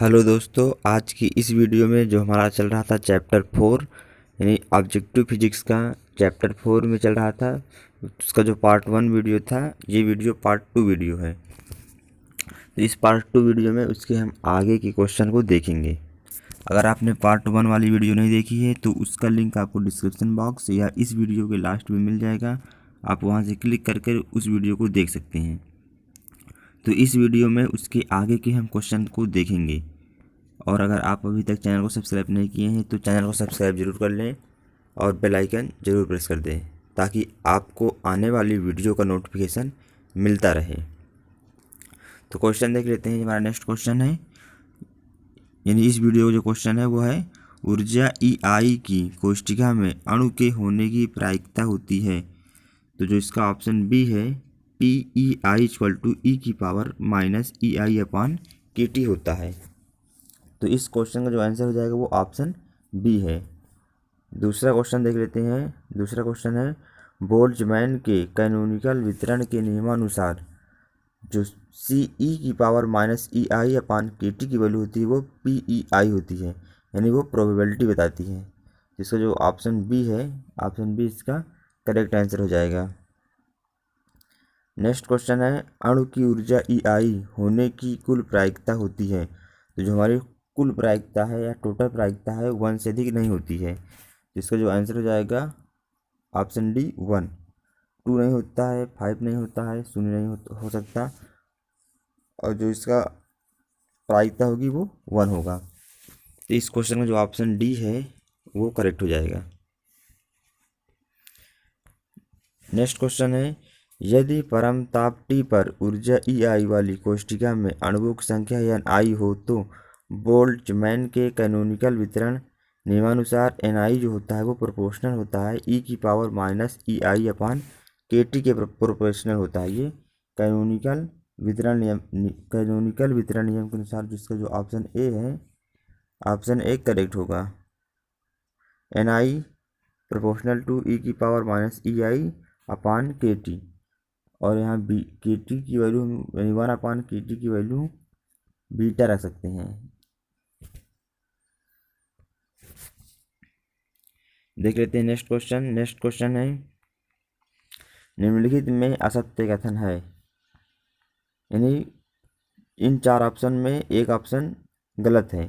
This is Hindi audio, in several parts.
हेलो दोस्तों, आज की इस वीडियो में जो हमारा चल रहा था चैप्टर 4 यानी ऑब्जेक्टिव फिजिक्स का चैप्टर 4 में चल रहा था। उसका जो पार्ट 1 वीडियो था, ये वीडियो पार्ट 2 वीडियो है। तो इस पार्ट 2 वीडियो में उसके हम आगे के क्वेश्चन को देखेंगे। अगर आपने पार्ट 1 वाली वीडियो नहीं देखी है तो उसका लिंक आपको डिस्क्रिप्शन बॉक्स या इस वीडियो के लास्ट में मिल जाएगा। आप वहाँ से क्लिक करके उस वीडियो को देख सकते हैं। तो इस वीडियो में उसके आगे के हम क्वेश्चन को देखेंगे। और अगर आप अभी तक चैनल को सब्सक्राइब नहीं किए हैं तो चैनल को सब्सक्राइब जरूर कर लें और बेल आइकन जरूर प्रेस कर दें ताकि आपको आने वाली वीडियो का नोटिफिकेशन मिलता रहे। तो क्वेश्चन देख लेते हैं। हमारा नेक्स्ट क्वेश्चन है, यानी इस वीडियो का जो क्वेश्चन है वो है, ऊर्जा EI की कोष्ठिका में अणु के होने की प्रायिकता होती है। तो जो इसका ऑप्शन बी है, PEI = E⁻⁻KT होता है। तो इस क्वेश्चन का जो आंसर हो जाएगा वो ऑप्शन बी है। दूसरा क्वेश्चन देख लेते हैं। दूसरा क्वेश्चन है, बोल्ट्जमैन के कैनोनिकल वितरण के नियमानुसार जो CE⁻⁻EI/KT की वैल्यू होती है वो PEI होती है, यानी वो प्रोबेबिलिटी बताती है। जिसका जो ऑप्शन बी है, ऑप्शन बी इसका करेक्ट आंसर हो जाएगा। नेक्स्ट क्वेश्चन है, अणु की ऊर्जा EI होने की कुल प्रायिकता होती है। तो जो हमारी कुल प्रायिकता है या टोटल प्रायिकता है 1 से अधिक नहीं होती है। जिसका जो आंसर हो जाएगा ऑप्शन डी 1। 2 नहीं होता है, 5 नहीं होता है, 0 नहीं हो सकता, और जो इसका प्रायिकता होगी वो 1 होगा। तो इस क्वेश्चन में जो ऑप्शन डी है वो करेक्ट हो जाएगा। नेक्स्ट क्वेश्चन है, यदि परम ताप T पर ऊर्जा EI वाली कोष्ठिका में अणुओं की संख्या Ni हो तो बोल्ट्जमैन के कैनोनिकल वितरण नियमानुसार Ni जो होता है वो प्रोपोर्शनल होता है E⁻⁻EI/KT के प्रोपोर्शनल होता है। ये कैनोनिकल वितरण नियम के अनुसार, जिसका जो ऑप्शन ए है, ऑप्शन ए करेक्ट होगा। Ni प्रोपोर्शनल टू E⁻⁻EI/KT, और यहाँ KT की वैल्यू हम 1/KT की वैल्यू बीटा रख सकते हैं। देख लेते हैं नेक्स्ट क्वेश्चन। नेक्स्ट क्वेश्चन है, निम्नलिखित में असत्य कथन है, यानी इन 4 ऑप्शन में एक ऑप्शन गलत है।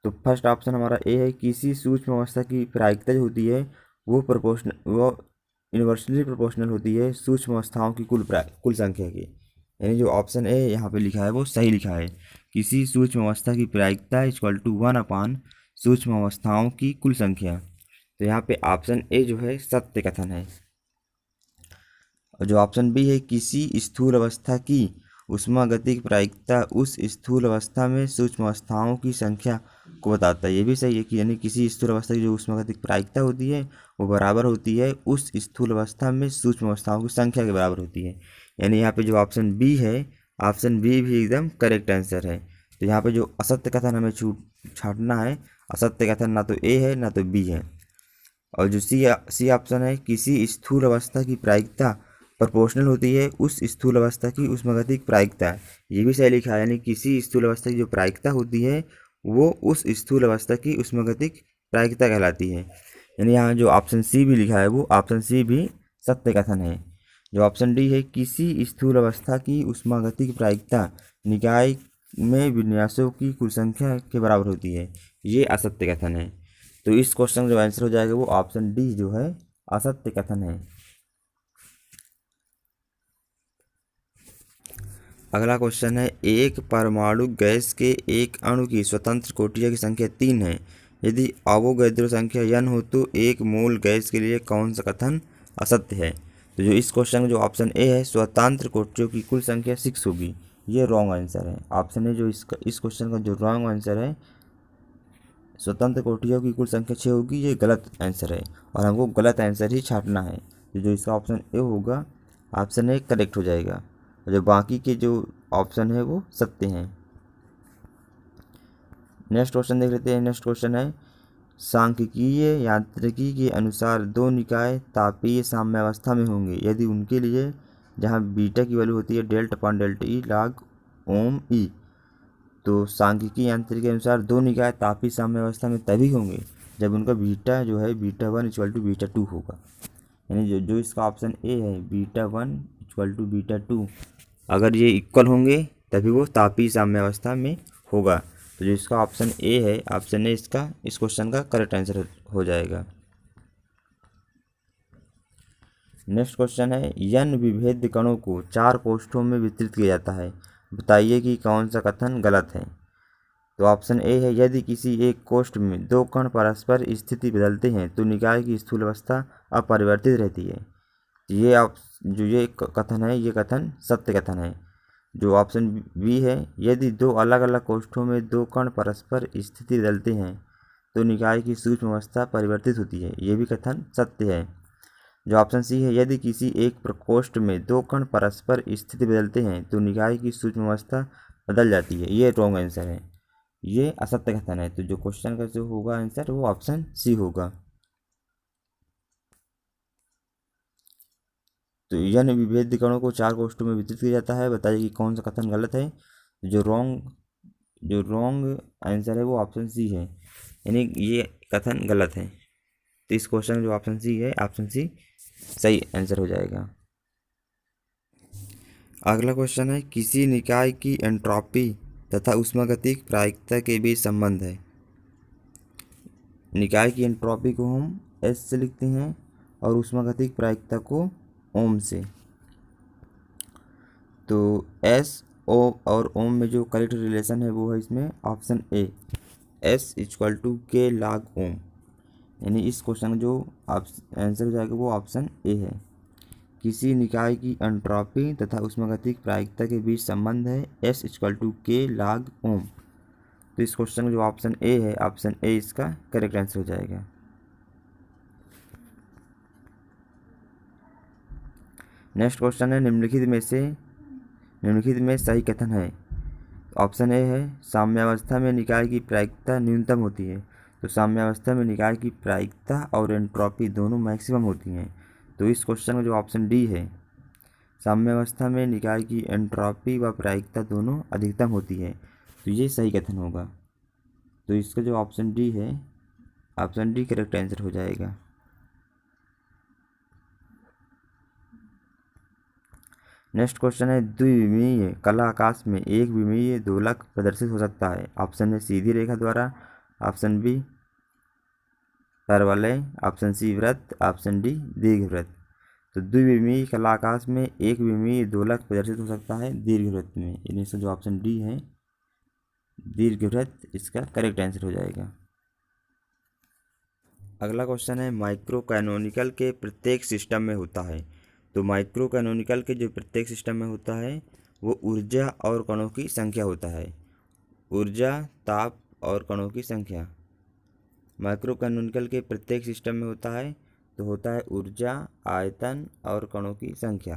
तो फर्स्ट ऑप्शन हमारा ए है, किसी सूक्ष्म अवस्था की प्रायिकता जो होती है वो यूनिवर्सली प्रोपोर्शनल होती है सूक्ष्म अवस्थाओं की कुल संख्या की। यानी जो ऑप्शन ए यहाँ पे लिखा है वो सही लिखा है। किसी सूक्ष्म अवस्था की प्रायिकता = 1 सूक्ष्म अवस्थाओं की कुल संख्या। तो यहाँ पे ऑप्शन ए जो है सत्य कथन है। और जो ऑप्शन बी है, किसी स्थूल अवस्था की ऊष्मागतिक प्रायिकता उस स्थूल अवस्था में सूक्ष्म अवस्थाओं की संख्या को बताता है। ये भी सही है कि यानी किसी स्थूल अवस्था की जो ऊष्मागतिक प्रायिकता होती है वो बराबर होती है उस स्थूल अवस्था में सूक्ष्म अवस्थाओं की संख्या के बराबर होती है। यानी यहाँ पे जो ऑप्शन बी है, ऑप्शन बी भी एकदम करेक्ट आंसर है। तो यहाँ पे जो असत्य कथन हमें छांटना है, असत्य कथन ना तो ए है ना तो बी है। और जो सी ऑप्शन है, किसी स्थूल अवस्था की प्रायिकता प्रोपोर्शनल होती है उस स्थूल अवस्था की ऊष्मागतिक प्रायिकता, ये भी सही लिखा है। यानी किसी स्थूल अवस्था की जो प्रायिकता होती है वो उस स्थूल अवस्था की ऊष्मागतिक प्रायिकता कहलाती है। यानी यहाँ जो ऑप्शन सी भी लिखा है वो ऑप्शन सी भी सत्य कथन है। जो ऑप्शन डी है, किसी स्थूल अवस्था की ऊष्मागतिक प्रायिकता निकाय में विन्यासों की कुल संख्या के बराबर होती है, ये असत्य कथन है। तो इस क्वेश्चन का जो आंसर हो जाएगा वो ऑप्शन डी जो है असत्य कथन है। अगला क्वेश्चन है, एक परमाणु गैस के एक अणु की स्वतंत्र कोटियों की संख्या 3 है। यदि अवोगैद्रो संख्या n हो तो एक मोल गैस के लिए कौन सा कथन असत्य है। तो जो इस क्वेश्चन का जो ऑप्शन ए है, स्वतंत्र कोटियों की कुल संख्या 6 होगी, ये रॉन्ग आंसर है। ऑप्शन ए जो इस क्वेश्चन का जो रॉन्ग आंसर है, स्वतंत्र कोटियों की कुल संख्या 6 होगी, ये गलत आंसर है और हमको गलत आंसर ही छांटना है। तो जो इसका ऑप्शन ए होगा, ऑप्शन ए करेक्ट हो जाएगा। जो बाकी के जो ऑप्शन है वो सत्य हैं। नेक्स्ट क्वेश्चन देख लेते हैं। नेक्स्ट क्वेश्चन है, सांख्यिकीय यांत्रिकी के अनुसार 2 निकाय तापीय साम्यावस्था में होंगे यदि उनके लिए जहां बीटा की वैल्यू होती है ΔE log ओम E। तो सांख्यिकी यांत्रिकी के अनुसार दो निकाय तापीय साम्यावस्था में तभी होंगे जब उनका बीटा जो है बीटा 1 इक्वल टू बीटा 2 होगा। यानी जो इसका ऑप्शन ए है बीटा 1 इक्वल टू बीटा 2, अगर ये इक्वल होंगे तभी वो तापीय साम्यावस्था में होगा। तो जो इसका ऑप्शन ए है, ऑप्शन ए इसका इस क्वेश्चन का करेक्ट आंसर हो जाएगा। नेक्स्ट क्वेश्चन है n विभेद्य कणों को 4 कोष्ठों में वितरित किया जाता है, बताइए कि कौन सा कथन गलत है। तो ऑप्शन ए है यदि किसी एक कोष्ठ में दो कण परस्पर स्थिति बदलते हैं तो निकाय की स्थूल अवस्था अपरिवर्तित रहती है। ये कथन है, ये कथन सत्य कथन है। जो ऑप्शन बी है यदि दो अलग अलग कोष्ठों में दो कण परस्पर स्थिति बदलते हैं तो निकाय की सूक्ष्म अवस्था परिवर्तित होती है, ये भी कथन सत्य है। जो ऑप्शन सी है यदि किसी एक प्रकोष्ठ में दो कण परस्पर स्थिति बदलते हैं तो निकाय की सूक्ष्म अवस्था बदल जाती है, ये रॉन्ग आंसर है, ये असत्य कथन है। तो जो क्वेश्चन का जो होगा आंसर वो ऑप्शन सी होगा। तो n विभेद्य कणों को 4 कोष्ठों में वितरित किया जाता है, बताइए कि कौन सा कथन गलत है। जो रॉन्ग आंसर है वो ऑप्शन सी है, यानी ये कथन गलत है। तो इस क्वेश्चन में जो ऑप्शन सी है, ऑप्शन सी सही आंसर हो जाएगा। अगला क्वेश्चन है किसी निकाय की एंट्रोपी तथा ऊष्मागतिक प्रायिकता के बीच संबंध है। निकाय की एंट्रोपी को हम एस से लिखते हैं और ऊष्मागतिक प्रायिकता को ओम से। तो एस ओ और ओम में जो करेक्ट रिलेशन है वो है इसमें option A, S equal to K log ओम, यानी इस क्वेश्चन का जो आंसर हो जाएगा वो ऑप्शन ए है। किसी निकाय की एंट्रोपी तथा ऊष्मागतिक प्रायिकता के बीच संबंध है S equal to K log ओम। तो इस क्वेश्चन का जो ऑप्शन ए है, ऑप्शन ए इसका करेक्ट आंसर हो जाएगा। नेक्स्ट क्वेश्चन है निम्नलिखित में सही कथन है। ऑप्शन ए है साम्यावस्था में निकाय की प्रायिकता न्यूनतम होती है। तो साम्यावस्था में निकाय की प्रायिकता और एंट्रोपी दोनों मैक्सिमम होती हैं। तो इस क्वेश्चन का जो ऑप्शन डी है, साम्यावस्था में निकाय की एंट्रोपी व प्रायिकता दोनों अधिकतम होती है, तो ये सही कथन होगा। तो इसका जो ऑप्शन डी है, ऑप्शन डी करेक्ट आंसर हो जाएगा। नेक्स्ट क्वेश्चन है द्विविमीय कला आकाश में एक विमीय दोलक प्रदर्शित हो सकता है। ऑप्शन ए सीधी रेखा द्वारा, ऑप्शन बी परवलय, ऑप्शन सी वृत्त, ऑप्शन डी दीर्घवृत्त। तो द्विविमीय कला आकाश में एक विमीय दोलक प्रदर्शित हो सकता है दीर्घवृत्त में, यानी इसका जो ऑप्शन डी है दीर्घवृत्त इसका करेक्ट आंसर हो जाएगा। अगला क्वेश्चन है माइक्रो कैनोनिकल के प्रत्येक सिस्टम में होता है। तो माइक्रो कैनोनिकल के जो प्रत्येक सिस्टम में होता है वो ऊर्जा और कणों की संख्या होता है। ऊर्जा, ताप और कणों की संख्या माइक्रो कैनोनिकल के प्रत्येक सिस्टम में होता है, तो होता है ऊर्जा, आयतन और कणों की संख्या।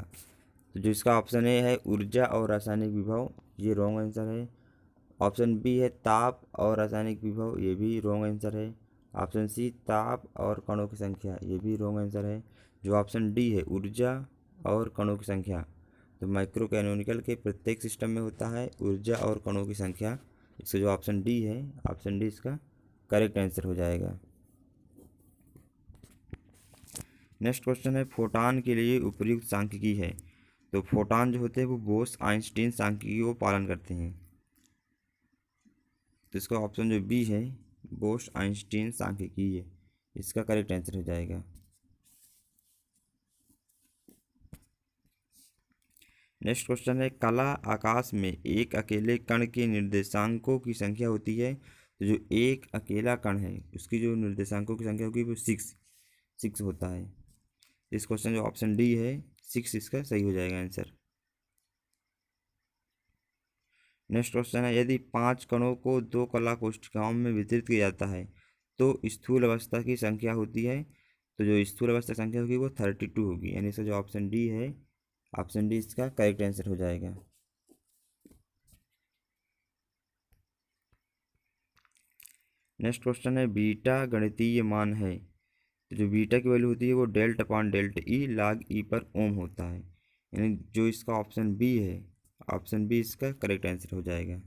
तो जो इसका ऑप्शन ए है ऊर्जा और रासायनिक विभव, ये रॉन्ग आंसर है। ऑप्शन बी है ताप और रासायनिक विभव, ये भी रॉन्ग आंसर है। ऑप्शन सी ताप और कणों की संख्या, ये भी रॉन्ग आंसर है। जो ऑप्शन डी है ऊर्जा और कणों की संख्या, तो माइक्रो कैनोनिकल के प्रत्येक सिस्टम में होता है ऊर्जा और कणों की संख्या, इसका जो ऑप्शन डी है, ऑप्शन डी इसका करेक्ट आंसर हो जाएगा। नेक्स्ट क्वेश्चन है फोटॉन के लिए उपयुक्त सांख्यिकी है। तो फोटॉन जो होते हैं वो बोस आइंस्टीन सांख्यिकी को पालन करते हैं। तो इसका ऑप्शन जो बी है बोस आइंस्टीन सांख्यिकी है, इसका करेक्ट आंसर हो जाएगा। नेक्स्ट क्वेश्चन है कला आकाश में एक अकेले कण के निर्देशांकों की संख्या होती है। तो जो एक अकेला कण है उसकी जो निर्देशांकों की संख्या होगी वो सिक्स होता है। इस क्वेश्चन जो ऑप्शन डी है 6 इसका सही हो जाएगा आंसर। नेक्स्ट क्वेश्चन है यदि 5 कणों को 2 कला कोष्ठिकाओं में वितरित किया जाता है तो स्थूल अवस्था की संख्या होती है। तो जो स्थूल अवस्था संख्या होगी वो 32 होगी, यानी इसका जो ऑप्शन डी है, ऑप्शन डी इसका करेक्ट आंसर हो जाएगा। नेक्स्ट क्वेश्चन है बीटा गणितीय मान है। तो जो बीटा की वैल्यू होती है वो डेल्ट अपॉन डेल्ट ई log ई पर ओम होता है, यानी जो इसका ऑप्शन बी है, ऑप्शन बी इसका करेक्ट आंसर हो जाएगा।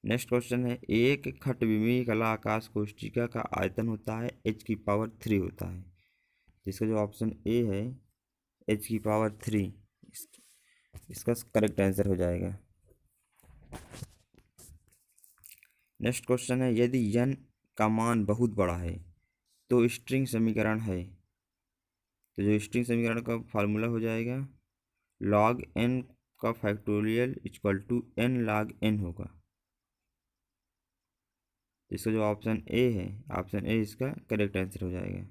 नेक्स्ट क्वेश्चन है, एक खट्विमीय कला आकाश कोष्ठिका का आयतन होता है h⁻³ होता है। जिसका जो ऑप्शन ए है h⁻³ इसका करेक्ट आंसर हो जाएगा। नेक्स्ट क्वेश्चन है, यदि n का मान बहुत बड़ा है तो स्ट्रिंग समीकरण है। तो जो स्ट्रिंग समीकरण का फार्मूला हो जाएगा log n का factorial equal to n log n होगा। इसका जो ऑप्शन ए है, ऑप्शन ए इसका करेक्ट आंसर हो जाएगा।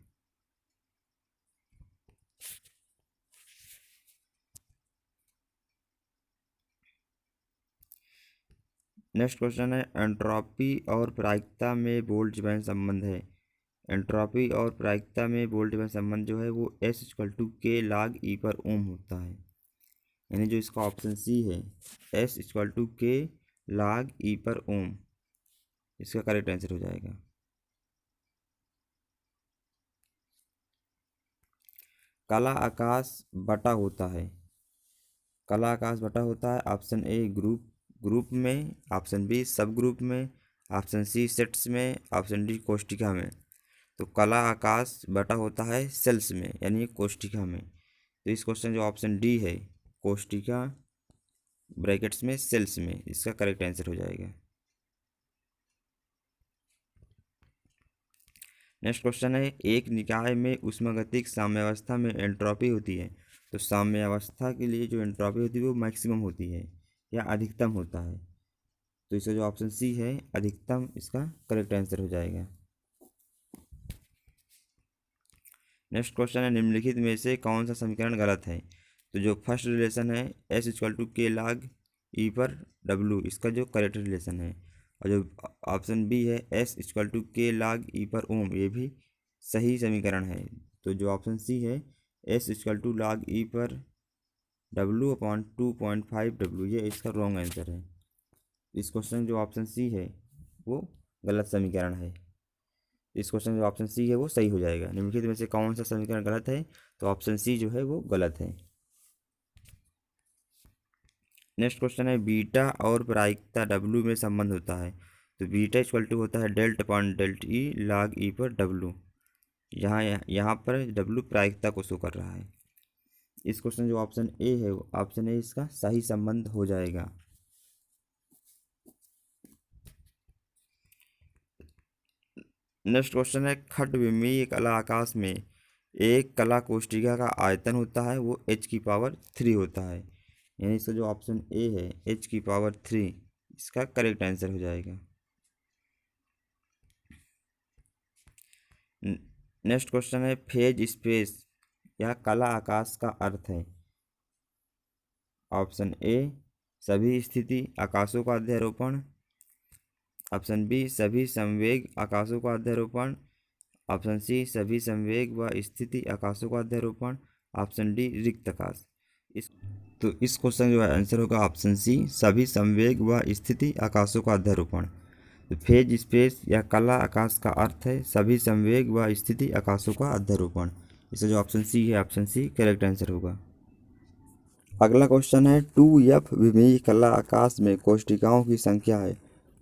नेक्स्ट क्वेश्चन है, एंट्रोपी और प्रायिकता में बोल्ट्जमैन संबंध है। एंट्रोपी और प्रायिकता में बोल्ट्जमैन संबंध जो है वो S=K log E पर ओम होता है। यानी जो इसका ऑप्शन सी है S=K log E पर ओम इसका करेक्ट आंसर हो जाएगा। कला आकाश बटा होता है। कला आकाश बटा होता है ऑप्शन ए ग्रुप में, ऑप्शन बी सब ग्रुप में, ऑप्शन सी सेट्स में, ऑप्शन डी कोष्ठिका में। तो कला आकाश बटा होता है सेल्स में यानी कोष्ठिका में। तो इस क्वेश्चन जो ऑप्शन डी है कोष्ठिका ब्रैकेट्स में सेल्स में इसका करेक्ट आंसर हो जाएगा। नेक्स्ट क्वेश्चन है, एक निकाय में ऊष्मागतिक साम्यावस्था में एंट्रोपी होती है। तो साम्यावस्था के लिए जो एंट्रोपी होती है वो मैक्सिमम होती है या अधिकतम होता है। तो इसका जो ऑप्शन सी है अधिकतम इसका करेक्ट आंसर हो जाएगा। नेक्स्ट क्वेश्चन है, निम्नलिखित में से कौन सा समीकरण गलत है। तो जो फर्स्ट रिलेशन है S=K log E पर W इसका जो करेक्ट रिलेशन है, और जो ऑप्शन बी है S=K log E पर ओम ये भी सही समीकरण है। तो जो ऑप्शन सी है S=log E पर W/2.5W ये इसका रॉन्ग आंसर है। इस क्वेश्चन जो ऑप्शन सी है वो गलत समीकरण है। इस क्वेश्चन जो ऑप्शन सी है वो सही हो जाएगा। निम्नलिखित में से कौन सा समीकरण गलत है। तो ऑप्शन सी जो है वो गलत है। नेक्स्ट क्वेश्चन है, बीटा और प्रायिकता W में संबंध होता है। तो बीटा इक्वल टू होता है डेल्ट/डेल्ट E log E पर W। यहाँ पर W प्रायिकता को शो कर रहा है। इस क्वेश्चन जो ऑप्शन ए है ऑप्शन ए इसका सही संबंध हो जाएगा। नेक्स्ट क्वेश्चन है, खट्विमीय कला आकाश में एक कला कोष्ठिका का आयतन होता है वो h⁻³ होता है। यानी इसका जो ऑप्शन ए है h⁻³ इसका करेक्ट आंसर हो जाएगा। नेक्स्ट क्वेश्चन है, फेज स्पेस या कला आकाश का अर्थ है। ऑप्शन ए सभी स्थिति आकाशों का अध्यारोपण, ऑप्शन बी सभी संवेग आकाशों का अध्यारोपण, ऑप्शन सी सभी संवेग व स्थिति आकाशों का अध्यारोपण, ऑप्शन डी रिक्त आकाश। इस क्वेश्चन जो है आंसर होगा ऑप्शन सी सभी संवेग व स्थिति आकाशों का अध्यारोपण। तो फेज स्पेस या कला आकाश का अर्थ है सभी संवेग व स्थिति आकाशों का अध्यारोपण। इसका जो ऑप्शन सी है ऑप्शन सी करेक्ट आंसर होगा। अगला क्वेश्चन है, 2f विमीय कला आकाश में कोष्ठिकाओं की संख्या है।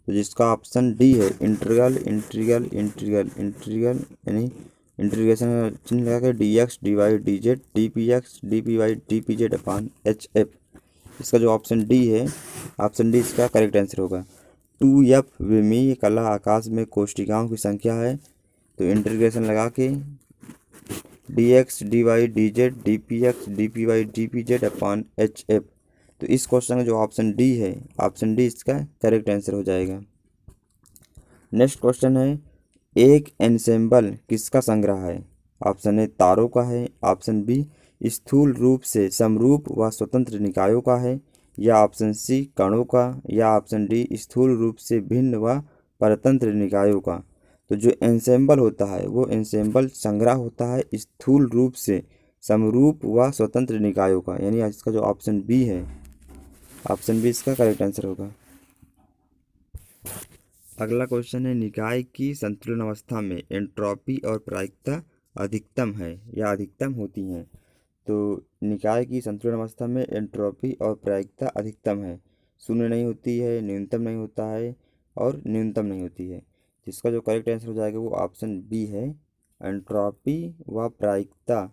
तो जिसका ऑप्शन डी है इंटीग्रल इंटीग्रल इंटीग्रल इंटीग्रल यानी इंटीग्रेशन चिन्ह लगा के dx dy dz dpx dpy dpz अपान hf। इसका जो ऑप्शन डी है ऑप्शन डी इसका करेक्ट आंसर होगा। 2f विमीय कला आकाश में कोष्ठिकाओं की संख्या है। तो इंटीग्रेशन लगा के dx dy dz dpx dpy dpz अपान hf। तो इस क्वेश्चन का जो ऑप्शन डी है ऑप्शन डी इसका करेक्ट आंसर हो जाएगा। नेक्स्ट क्वेश्चन है, एक एनसेम्बल किसका संग्रह है। ऑप्शन ए तारों का है, ऑप्शन बी स्थूल रूप से समरूप व स्वतंत्र निकायों का है, या ऑप्शन सी कणों का, या ऑप्शन डी स्थूल रूप से भिन्न व परतंत्र निकायों का। तो जो एनसेम्बल होता है वो एनसेम्बल संग्रह होता है स्थूल रूप से समरूप व स्वतंत्र निकायों का। यानी इसका जो ऑप्शन बी है ऑप्शन बी इसका करेक्ट आंसर होगा। अगला क्वेश्चन है, निकाय की संतुलन अवस्था में एंट्रोपी और प्रायिकता अधिकतम है या अधिकतम होती हैं। तो निकाय की संतुलन अवस्था में एंट्रोपी और प्रायिकता अधिकतम है, शून्य नहीं होती है, न्यूनतम नहीं होता है, और न्यूनतम नहीं होती है। जिसका जो करेक्ट आंसर हो जाएगा वो ऑप्शन बी है, एंट्रोपी व प्रायिकता।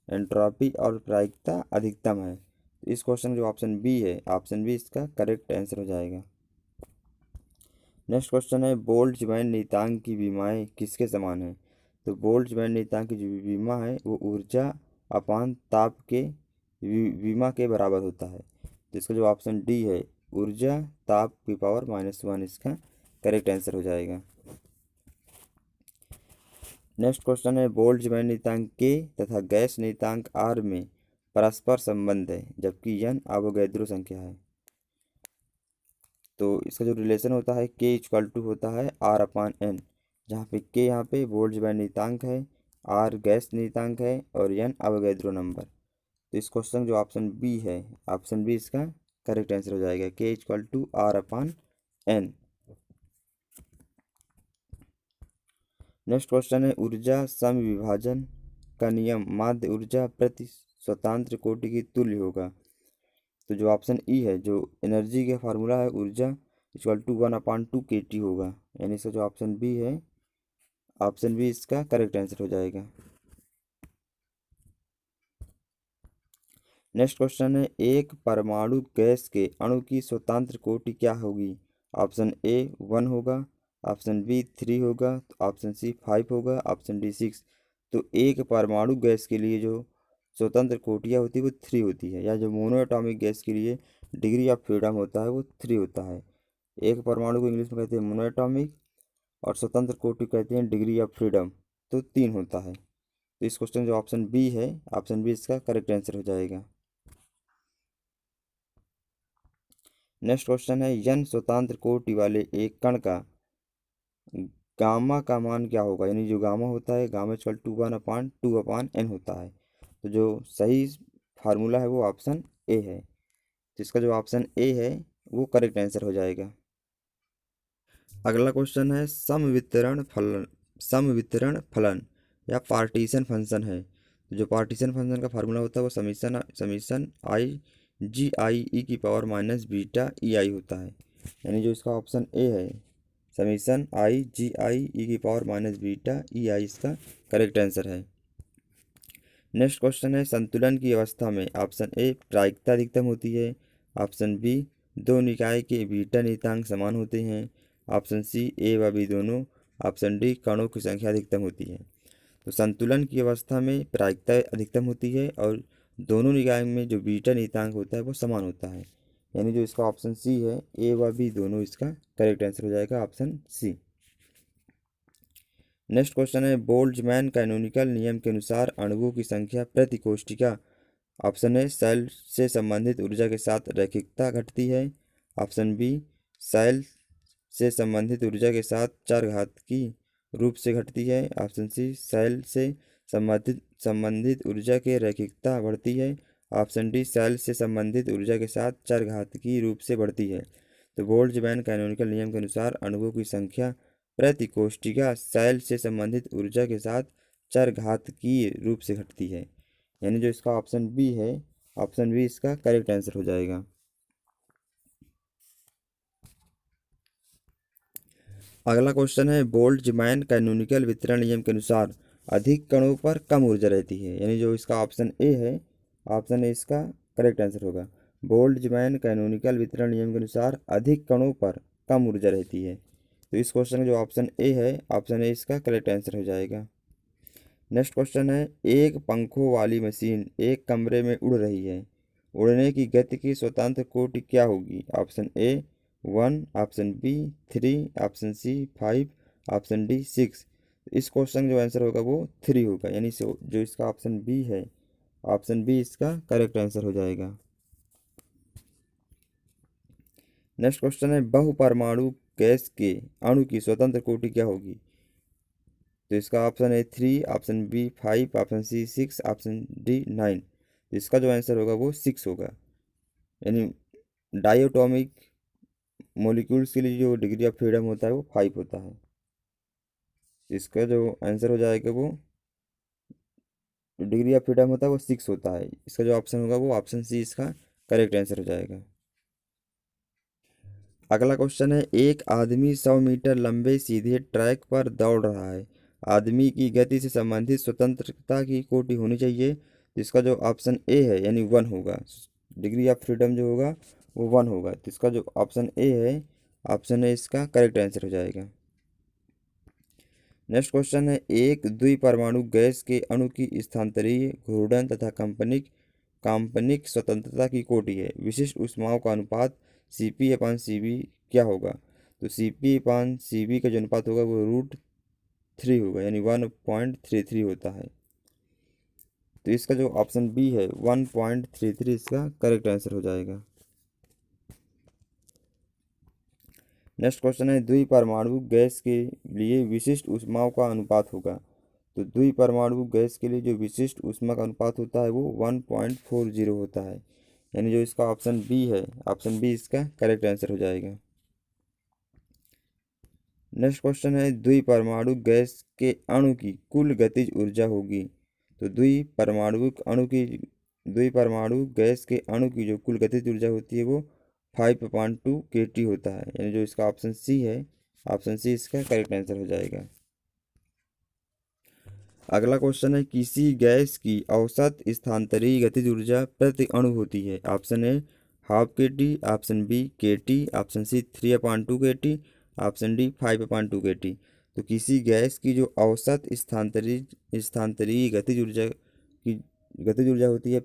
एंट्रोपी और प्रायिकता अधिकतम है। तो इस क्वेश्चन जो ऑप्शन बी है, ऑप्शन बी इसका करेक्ट आंसर हो जाएगा। नेक्स्ट क्वेश्चन है, बोल्ट्जमैन नियतांक की विमाएँ किसके समान है? तो बोल्ट्जमैन नियतांक की जो विमा है वो ऊर्जा अपान ताप के विमा के बराबर होता है। तो इसका जो ऑप्शन डी है, ऊर्जा ताप की पावर -1 इसका करेक्ट आंसर हो जाएगा। नेक्स्ट क्वेश्चन है, बोल्ट्जमैन नियतांक के तथा गैस नियतांक आर में परस्पर संबंध है जबकि n अवोगैद्रो संख्या है। तो इसका जो रिलेशन होता है के इक्वल टू होता है आर अपान एन, जहाँ पे के यहाँ पे बोल्ट्जमैन नियतांक है, आर गैस नियतांक है और एन अवोगैद्रो नंबर। तो इस क्वेश्चन जो ऑप्शन बी है, ऑप्शन बी इसका करेक्ट आंसर हो जाएगा, K equal to R upon N. Next question है, ऊर्जा समविभाजन का नियम माध्य ऊर्जा प्रति स्वतंत्र कोटि की तुल्य होगा। तो जो ऑप्शन ई है, जो एनर्जी का फार्मूला है, ऊर्जा इक्वल टू 1/2 kT होगा, यानी इसका जो ऑप्शन बी है, ऑप्शन बी इसका करेक्ट आंसर हो जाएगा। नेक्स्ट क्वेश्चन है, एक परमाणु गैस के अणु की स्वतंत्र कोटि क्या होगी? ऑप्शन ए 1 होगा, ऑप्शन बी 3 होगा, ऑप्शन सी 5 होगा, ऑप्शन डी 6। तो एक परमाणु गैस के लिए जो स्वतंत्र कोटियाँ होती है वो 3 होती है, या जो मोनो एटॉमिक गैस के लिए डिग्री ऑफ फ्रीडम होता है वो 3 होता है। एक परमाणु को इंग्लिश में कहते हैं मोनो एटॉमिक और स्वतंत्र कोटि कहते हैं डिग्री ऑफ फ्रीडम, तो 3 होता है। तो इस क्वेश्चन जो ऑप्शन बी है, ऑप्शन बी इसका करेक्ट आंसर हो जाएगा। नेक्स्ट क्वेश्चन है, यन स्वतंत्र कोटि वाले एक कण का गामा का मान क्या होगा? यानी जो गामा होता है, गामा इक्वल टू 1/2/n होता है। तो जो सही फार्मूला है वो ऑप्शन ए है। तो इसका जो ऑप्शन ए है वो करेक्ट आंसर हो जाएगा। अगला क्वेश्चन है, समवितरण फलन या पार्टीशन फंक्शन है। तो जो पार्टीशन फंक्शन का फार्मूला होता है वो समीशन आई जी आई ई की पावर माइनस बीटा ई आई होता है। यानी जो इसका ऑप्शन ए है, समीशन आई जी आई ई की पावर माइनस बीटा ई आई इसका करेक्ट आंसर है। नेक्स्ट क्वेश्चन है, संतुलन की अवस्था में ऑप्शन ए प्रायिकता अधिकतम होती है, ऑप्शन बी दो निकाय के बीटा नियतांक समान होते हैं, ऑप्शन सी ए व बी दोनों, ऑप्शन डी कणों की संख्या अधिकतम होती है। तो संतुलन की अवस्था में प्रायिकता अधिकतम होती है और दोनों निकाय में जो बीटा नियतांक होता है वो समान होता है। यानी जो इसका ऑप्शन सी है, ए व बी दोनों इसका करेक्ट आंसर हो जाएगा, ऑप्शन सी। नेक्स्ट क्वेश्चन है, बोल्ट्जमैन कैनोनिकल नियम के अनुसार अणुओं की संख्या प्रति कोशिका, ऑप्शन ए सेल से संबंधित ऊर्जा के साथ रैखिकता घटती है, ऑप्शन बी सेल से संबंधित ऊर्जा के साथ चरघातांकी रूप से घटती है, ऑप्शन सी सेल से संबंधित ऊर्जा के रैखिकता बढ़ती है, ऑप्शन डी सेल से संबंधित ऊर्जा के साथ चरघातांकी रूप से बढ़ती है। तो बोल्ट्जमैन कैनोनिकल नियम के अनुसार अणुओं की संख्या प्रति कोशिका सेल से संबंधित ऊर्जा के साथ चरघातांकी रूप से घटती है। यानी जो इसका ऑप्शन बी है, ऑप्शन बी इसका करेक्ट आंसर हो जाएगा। अगला क्वेश्चन है, बोल्ट्जमैन कैनोनिकल वितरण नियम के अनुसार अधिक कणों पर कम ऊर्जा रहती है। यानी जो इसका ऑप्शन ए है, ऑप्शन ए इसका करेक्ट आंसर होगा। बोल्ट्जमैन कैनोनिकल वितरण नियम के अनुसार अधिक कणों पर कम ऊर्जा रहती है। तो इस क्वेश्चन का जो ऑप्शन ए है, ऑप्शन ए इसका करेक्ट आंसर हो जाएगा। नेक्स्ट क्वेश्चन है, एक पंखों वाली मशीन एक कमरे में उड़ रही है, उड़ने की गति की स्वतंत्र कोटि क्या होगी? Option A 1, option B 3, option C 5, option D 6। इस क्वेश्चन का जो आंसर होगा वो 3 होगा, यानी जो इसका ऑप्शन बी है, ऑप्शन बी इसका करेक्ट आंसर हो जाएगा। नेक्स्ट क्वेश्चन है, बहुपरमाणु गैस के अणु की स्वतंत्र कोटि क्या होगी? तो इसका ऑप्शन है 3, option B 5, option C 6, option D 9। तो इसका जो आंसर होगा वो 6 होगा। यानी डायटोमिक मॉलिक्यूल्स के लिए जो डिग्री ऑफ फ्रीडम होता है वो 5 होता है। इसका जो आंसर हो जाएगा वो डिग्री ऑफ फ्रीडम होता है वो 6 होता है। इसका जो ऑप्शन होगा वो ऑप्शन सी इसका करेक्ट आंसर हो जाएगा। अगला क्वेश्चन है, एक आदमी 100 मीटर लंबे सीधे ट्रैक पर दौड़ रहा है। आदमी की गति से संबंधित स्वतंत्रता की कोटि होनी चाहिए, जिसका जो ऑप्शन ए है यानी 1 होगा। डिग्री ऑफ फ्रीडम जो होगा वो 1 होगा, तो इसका जो ऑप्शन ए है, ऑप्शन ए इसका करेक्ट आंसर हो जाएगा। नेक्स्ट क्वेश्चन है, एक द्विपरमाणु गैस के अणु की स्थानांतरीय घूर्णन तथा काल्पनिक स्वतंत्रता की कोटि है। विशिष्ट ऊष्माओं का अनुपात Cp/Cv क्या होगा? तो Cp/Cv का जो अनुपात होगा वो √3 होगा, यानी 1.33 होता है। तो इसका जो ऑप्शन बी है 1.33 इसका करेक्ट आंसर हो जाएगा। नेक्स्ट क्वेश्चन है, द्विपरमाणु गैस के लिए विशिष्ट ऊष्माओं का अनुपात होगा। तो द्विपरमाणु गैस के लिए जो विशिष्ट ऊष्मा का अनुपात होता है वो 1.40 होता है, यानी जो इसका ऑप्शन बी है, ऑप्शन बी इसका करेक्ट आंसर हो जाएगा। नेक्स्ट क्वेश्चन है, द्विपरमाणु गैस के अणु की कुल गतिज ऊर्जा होगी। तो द्विपरमाणु गैस के अणु की जो कुल गतिज ऊर्जा होती है वो 5/2 kT होता है, यानी जो इसका ऑप्शन सी है, ऑप्शन सी इसका करेक्ट आंसर हो जाएगा। अगला क्वेश्चन है, किसी गैस की औसत स्थानांतरित गतिज ऊर्जा प्रति अणु होती है। Option A 1/2 kT, option B kT, option C 3/2 kT, option D 5/2 kT। तो किसी गैस की जो औसत स्थानांतरित गतिज ऊर्जा होती है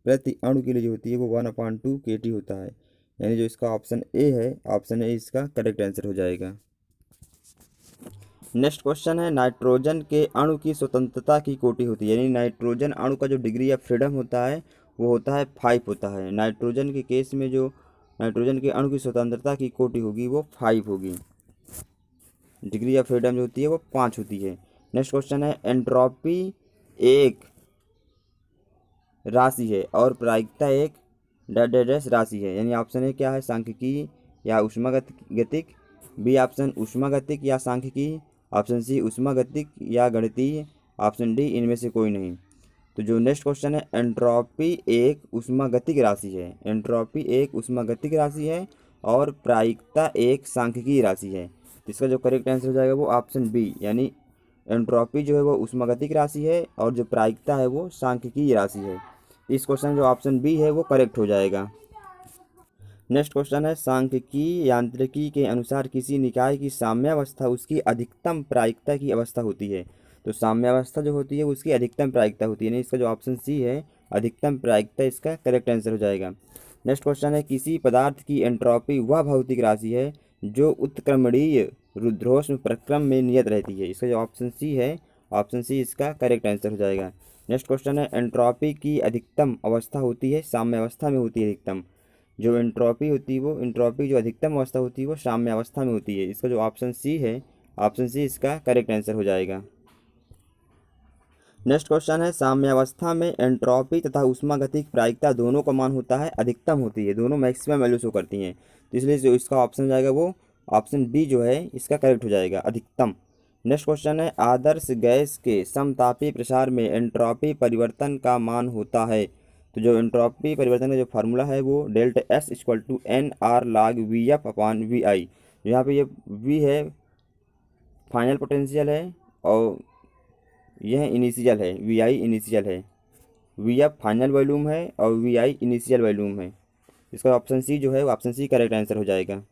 प्रति अणु के लिए जो होती है वो 1/2 kT होता है, यानी जो इसका ऑप्शन ए है, ऑप्शन ए इसका करेक्ट आंसर हो जाएगा। नेक्स्ट क्वेश्चन है, नाइट्रोजन के अणु की स्वतंत्रता की कोटि होती है, यानी नाइट्रोजन अणु का जो डिग्री ऑफ फ्रीडम होता है वो होता है 5 होता है। नाइट्रोजन के केस में जो नाइट्रोजन के अणु की स्वतंत्रता की कोटि होगी वो 5 होगी, डिग्री ऑफ फ्रीडम जो होती है वो 5 होती है। नेक्स्ट क्वेश्चन है, एंट्रोपी एक राशि है और प्रायिकता एक डैश राशि है, यानी ऑप्शन ए क्या है, सांख्यिकी या ऊष्मागतिक, बी ऑप्शन ऊष्मागतिक या सांख्यिकी, ऑप्शन सी ऊष्मागतिक या गणितीय, ऑप्शन डी इनमें से कोई नहीं। तो जो नेक्स्ट क्वेश्चन है, एंट्रोपी एक ऊष्मागतिक राशि है, एंट्रोपी एक ऊष्मागतिक राशि है और प्रायिकता एक सांख्यिकीय राशि है। इसका जो करेक्ट आंसर हो जाएगा वो ऑप्शन बी, यानी एंट्रोपी जो है वो ऊष्मागतिक राशि है और जो प्रायिकता है वो सांख्यिकीय राशि है। इस क्वेश्चन जो ऑप्शन बी है वो करेक्ट हो जाएगा। नेक्स्ट क्वेश्चन है, सांख्यिकी यांत्रिकी के अनुसार किसी निकाय की साम्यावस्था उसकी अधिकतम प्रायिकता की अवस्था होती है। तो साम्यावस्था जो होती है उसकी अधिकतम प्रायिकता होती है, यानी इसका जो ऑप्शन सी है, अधिकतम प्रायिकता इसका करेक्ट आंसर हो जाएगा। नेक्स्ट क्वेश्चन है, किसी पदार्थ की एंट्रोपी वह भौतिक राशि है जो उत्क्रमणीय रुद्धोष्म प्रक्रम में नियत रहती है। इसका जो ऑप्शन सी है, ऑप्शन सी इसका करेक्ट आंसर हो जाएगा। नेक्स्ट क्वेश्चन है, एंट्रोपी की अधिकतम अवस्था होती है साम्यावस्था में होती है अधिकतम। जो एंट्रोपी होती है वो एंट्रोपी जो अधिकतम अवस्था होती है वो साम्य अवस्था में होती है। इसका जो ऑप्शन सी है, ऑप्शन सी इसका करेक्ट आंसर हो जाएगा। नेक्स्ट क्वेश्चन है, साम्यावस्था में एंट्रोपी तथा ऊष्मागतिक प्रायिकता दोनों का मान होता है अधिकतम होती है, दोनों मैक्सिमम वैल्यू शो करती हैं, तो इसलिए जो इसका ऑप्शन हो जाएगा वो ऑप्शन बी जो है इसका करेक्ट हो जाएगा, अधिकतम। नेक्स्ट क्वेश्चन है, आदर्श गैस के समतापी प्रसार में एंट्रोपी परिवर्तन का मान होता है। तो जो एंट्रोपी परिवर्तन का जो फार्मूला है वो delta S equal to N R log V F upon V I. यहाँ पे ये वी है फाइनल पोटेंशियल है और यह इनिशियल है, वी आई इनिशियल है, वी एफ फाइनल वॉल्यूम है और वी आई इनिशियल वॉल्यूम है। इसका ऑप्शन सी जो है ऑप्शन सी करेक्ट आंसर हो जाएगा।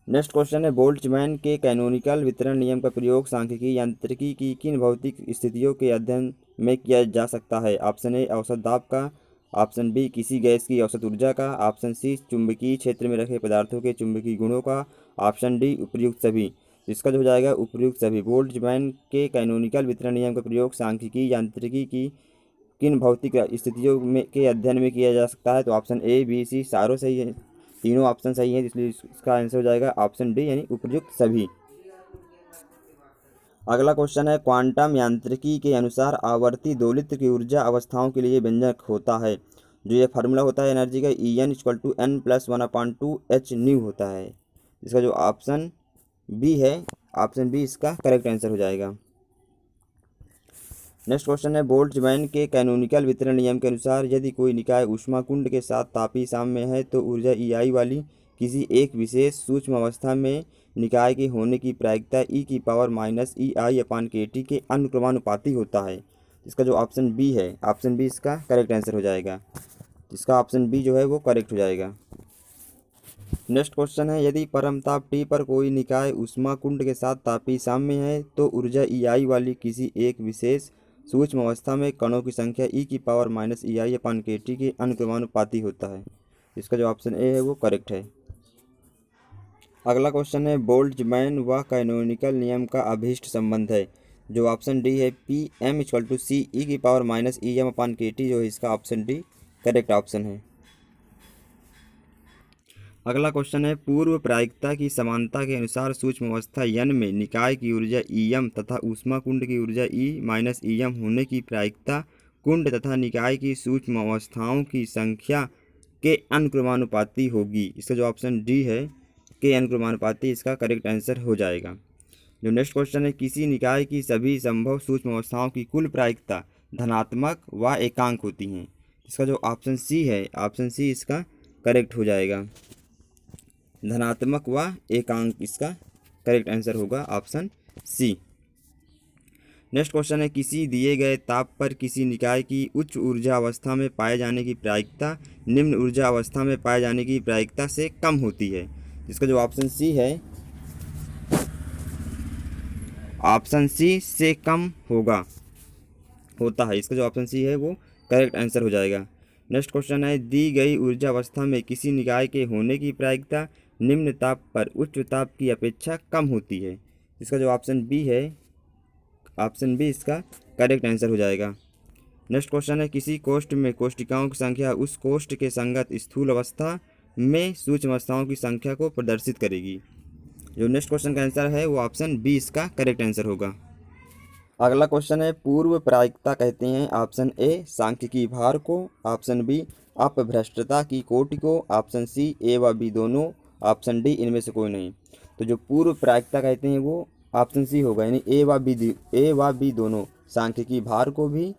नेक्स्ट क्वेश्चन है, बोल्ट्जमैन के कैनोनिकल वितरण नियम का प्रयोग सांख्यिकी यांत्रिकी की किन भौतिक स्थितियों के अध्ययन में किया जा सकता है। ऑप्शन ए औसत दाब का, ऑप्शन बी किसी गैस की औसत ऊर्जा का, ऑप्शन सी चुंबकीय क्षेत्र में रखे पदार्थों के चुंबकीय गुणों का, ऑप्शन डी उपर्युक्त सभी। इसका जो हो जाएगा उपर्युक्त सभी। बोल्ट्जमैन के कैनोनिकल वितरण नियम का प्रयोग सांख्यिकी यांत्रिकी की किन भौतिक स्थितियों में के अध्ययन में किया जा सकता है। तो ऑप्शन ए बी सी सारों सही है, तीनों ऑप्शन सही है, इसलिए इसका आंसर हो जाएगा ऑप्शन डी, यानी उपर्युक्त सभी। अगला क्वेश्चन है, क्वांटम यांत्रिकी के अनुसार आवर्ती दोलित्र की ऊर्जा अवस्थाओं के लिए व्यंजक होता है। जो ये फार्मूला होता है एनर्जी का, E N equal to N plus 1/2 H nu होता है। इसका जो ऑप्शन बी है, ऑप्शन बी इसका करेक्ट आंसर हो जाएगा। नेक्स्ट क्वेश्चन है बोल्ट्जमैन के कैनोनिकल वितरण नियम के अनुसार यदि कोई निकाय ऊष्मा कुंड के साथ तापीय साम्य है तो ऊर्जा EI वाली किसी एक विशेष सूक्ष्म अवस्था में निकाय के होने की प्रायिकता e⁻−EI/kT के अनुक्रमानुपाती होता है। इसका जो ऑप्शन बी है, ऑप्शन बी इसका करेक्ट आंसर हो जाएगा। इसका ऑप्शन बी जो है वो करेक्ट हो जाएगा। नेक्स्ट क्वेश्चन है यदि परमताप T पर कोई निकाय ऊष्मा कुंड के साथ तापीय साम्य है तो ऊर्जा EI वाली किसी एक विशेष सूक्ष्म अवस्था में कणों की संख्या e⁻−EI/kT के अनुक्रमानुपाती होता है। इसका जो ऑप्शन ए है वो करेक्ट है। अगला क्वेश्चन है बोल्ट्जमैन व कैनोनिकल नियम का अभीष्ट संबंध है। जो ऑप्शन डी है PM=C e⁻EM/kT, जो है इसका ऑप्शन डी करेक्ट ऑप्शन है। अगला क्वेश्चन है पूर्व प्रायिकता की समानता के अनुसार सूक्ष्म अवस्था N में निकाय की ऊर्जा EM तथा ऊष्मा कुंड की ऊर्जा E-EM होने की प्रायिकता कुंड तथा निकाय की सूक्ष्म अवस्थाओं की संख्या के अनुक्रमानुपाती होगी। इसका जो ऑप्शन डी है के अनुक्रमानुपाती इसका करेक्ट आंसर हो जाएगा। जो नेक्स्ट क्वेश्चन है किसी निकाय की सभी संभव सूक्ष्म अवस्थाओं की कुल प्रायिकता धनात्मक व एकांक होती हैं। इसका जो ऑप्शन सी है, ऑप्शन सी इसका करेक्ट हो जाएगा। धनात्मक व एकांक इसका करेक्ट आंसर होगा ऑप्शन सी। नेक्स्ट क्वेश्चन है किसी दिए गए ताप पर किसी निकाय की उच्च ऊर्जा अवस्था में पाए जाने की प्रायिकता निम्न ऊर्जा अवस्था में पाए जाने की प्रायिकता से कम होती है। इसका जो ऑप्शन सी है, ऑप्शन सी से कम होता है। इसका जो ऑप्शन सी है वो करेक्ट आंसर हो जाएगा। नेक्स्ट क्वेश्चन है दी गई ऊर्जा अवस्था में किसी निकाय के होने की प्रायिकता निम्न ताप पर उच्च ताप की अपेक्षा कम होती है। इसका जो ऑप्शन बी है, ऑप्शन बी इसका करेक्ट आंसर हो जाएगा। नेक्स्ट क्वेश्चन है किसी कोष्ठ में कोष्ठिकाओं की संख्या उस कोष्ठ के संगत स्थूल अवस्था में सूक्ष्म अवस्थाओं की संख्या को प्रदर्शित करेगी। जो नेक्स्ट क्वेश्चन का आंसर है वो ऑप्शन बी इसका करेक्ट आंसर होगा। अगला क्वेश्चन है पूर्व प्रायिकता कहते हैं ऑप्शन ए सांख्यिकी भार को, ऑप्शन बी अपभ्रष्टता की कोटि को, ऑप्शन सी ए व बी दोनों, ऑप्शन डी इनमें से कोई नहीं। तो जो पूर्व प्रायिकता कहते हैं वो ऑप्शन सी होगा, यानी ए व बी दोनों, सांख्यिकी भार को भी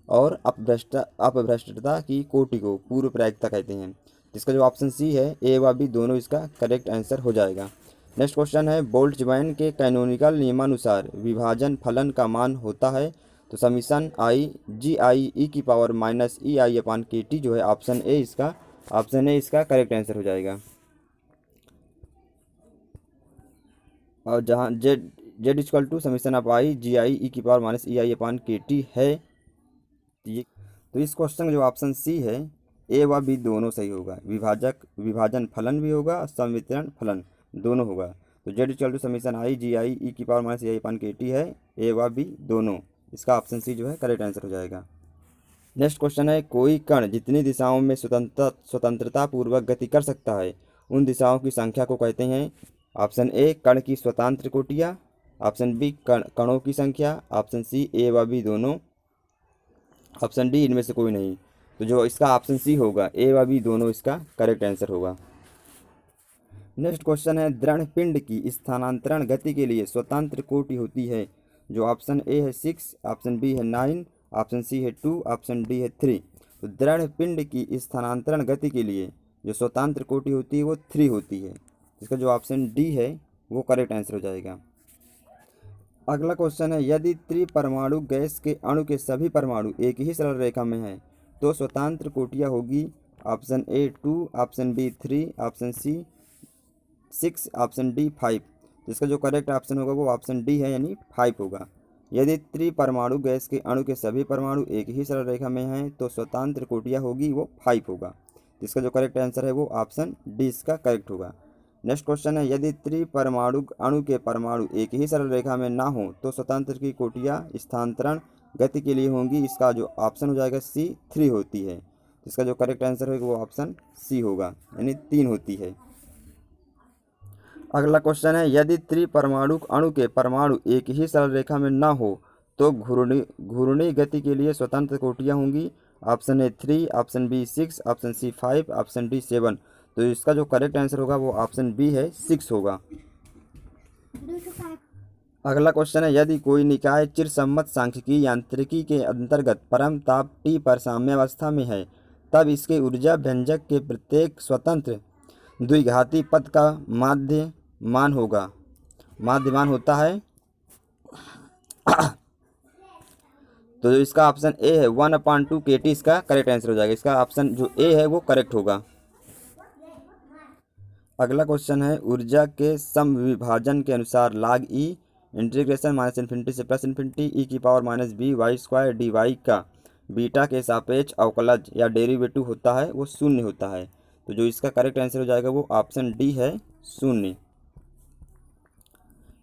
और अपभ्रष्टता की कोटि को पूर्व प्रायिकता कहते हैं। इसका जो ऑप्शन सी है ए व बी दोनों इसका करेक्ट आंसर हो जाएगा। नेक्स्ट क्वेश्चन है बोल्ट्जमैन के कैनोनिकल नियमानुसार विभाजन फलन का मान होता है तो समीशन I/GI e⁻−EI/kT, जो है ऑप्शन ए इसका करेक्ट आंसर हो जाएगा। और जहाँ Z summation of I/GI e⁻−EI/kT है, तो इस क्वेश्चन का जो ऑप्शन सी है ए व बी दोनों सही होगा। विभाजन फलन भी होगा, संवितरण फलन दोनों होगा। तो Z समीशन I/GI e⁻−EI/kT है, ए व बी दोनों, इसका ऑप्शन सी जो है करेक्ट आंसर हो जाएगा। नेक्स्ट क्वेश्चन है कोई कण जितनी दिशाओं में स्वतंत्रता पूर्वक गति कर सकता है उन दिशाओं की संख्या को कहते हैं। ऑप्शन ए कण की स्वतंत्र कोटियाँ, ऑप्शन बी कणों की संख्या, ऑप्शन सी ए व बी दोनों, ऑप्शन डी इनमें से कोई नहीं। तो जो इसका ऑप्शन सी होगा ए व बी दोनों इसका करेक्ट आंसर होगा। नेक्स्ट क्वेश्चन है दृढ़ पिंड की स्थानांतरण गति के लिए स्वतंत्र कोटि होती है। जो ऑप्शन ए है 6, ऑप्शन बी है 9, ऑप्शन सी है 2, ऑप्शन डी है 3। तो दृढ़ पिंड की स्थानांतरण गति के लिए जो स्वतंत्र कोटि होती है वो 3 होती है। इसका जो ऑप्शन डी है वो करेक्ट आंसर हो जाएगा। अगला क्वेश्चन है यदि त्रिपरमाणु गैस के अणु के सभी परमाणु एक ही सरल रेखा में हैं तो स्वतंत्र कोटियाँ होगी। Option A 2, option B 3, option C 6, option D 5। इसका जो करेक्ट ऑप्शन होगा वो ऑप्शन डी है, यानी 5 होगा। यदि त्रिपरमाणु गैस के अणु के सभी परमाणु एक ही सरल रेखा में हैं तो स्वतंत्र कोटियाँ होगी वो 5 होगा। इसका जो करेक्ट आंसर है वो ऑप्शन डी इसका करेक्ट होगा। नेक्स्ट क्वेश्चन है यदि त्रिपरमाणु अणु के परमाणु एक ही सरल रेखा में ना हो तो स्वतंत्र की कोटियाँ स्थानांतरण गति के लिए होंगी। इसका जो ऑप्शन हो जाएगा सी 3 होती है। इसका जो करेक्ट आंसर होगा वो ऑप्शन सी होगा, यानी 3 होती है। अगला क्वेश्चन है यदि त्रिपरमाणु अणु के परमाणु एक ही सरल रेखा में ना हो तो घूर्णी गति के लिए स्वतंत्र कोटियाँ होंगी। Option A 3, option B 6, option C 5, option D 7। तो इसका जो करेक्ट आंसर होगा वो ऑप्शन बी है 6 होगा। अगला क्वेश्चन है, यदि कोई निकाय चिरसम्मत सांख्यिकी यांत्रिकी के अंतर्गत परम ताप T पर साम्यावस्था में है, तब इसके ऊर्जा व्यंजक के प्रत्येक स्वतंत्र द्विघाती पद का माध्यमान होता है। तो जो इसका ऑप्शन ए है 1/2 kT इसका करेक्ट आंसर हो जाएगा। इसका ऑप्शन जो ए है वो करेक्ट होगा। अगला क्वेश्चन है, ऊर्जा के समविभाजन के अनुसार log E इंटीग्रेशन -∞ से +∞ e⁻⁻b² dy का बीटा के सापेक्ष अवकलज या डेरिवेटिव होता है वो शून्य होता है। तो जो इसका करेक्ट आंसर हो जाएगा वो ऑप्शन डी है, शून्य।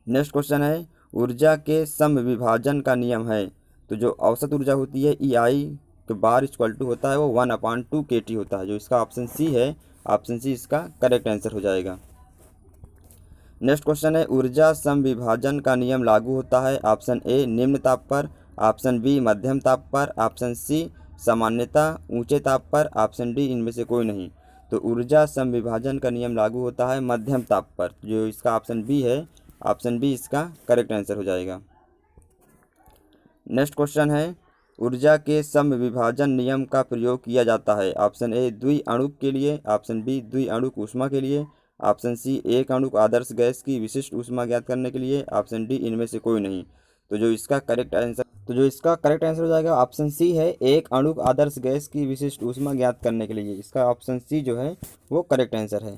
नेक्स्ट क्वेश्चन है, ऊर्जा के समविभाजन का नियम है। तो जो औसत ऊर्जा होती है EI के बार इक्वल टू होता है वो 1/2 kT होता है। जो इसका ऑप्शन सी है, ऑप्शन सी इसका करेक्ट आंसर हो जाएगा। नेक्स्ट क्वेश्चन है, ऊर्जा समविभाजन का नियम लागू होता है ऑप्शन ए निम्न ताप पर, ऑप्शन बी मध्यम ताप पर, ऑप्शन सी सामान्यतः ऊंचे ताप पर, ऑप्शन डी इनमें से कोई नहीं। तो ऊर्जा समविभाजन का नियम लागू होता है मध्यम ताप पर। जो इसका ऑप्शन बी है, ऑप्शन बी इसका करेक्ट आंसर हो जाएगा। नेक्स्ट क्वेश्चन है, ऊर्जा के समविभाजन नियम का प्रयोग किया जाता है ऑप्शन ए द्विअणुक के लिए, ऑप्शन बी द्विअणुक ऊष्मा के लिए, ऑप्शन सी एक अणुक आदर्श गैस की विशिष्ट ऊष्मा ज्ञात करने के लिए, ऑप्शन डी इनमें से कोई नहीं। तो जो इसका करेक्ट आंसर हो जाएगा ऑप्शन सी है, एक अणुक आदर्श गैस की विशिष्ट ऊष्मा ज्ञात करने के लिए। इसका ऑप्शन सी जो है वो करेक्ट आंसर है।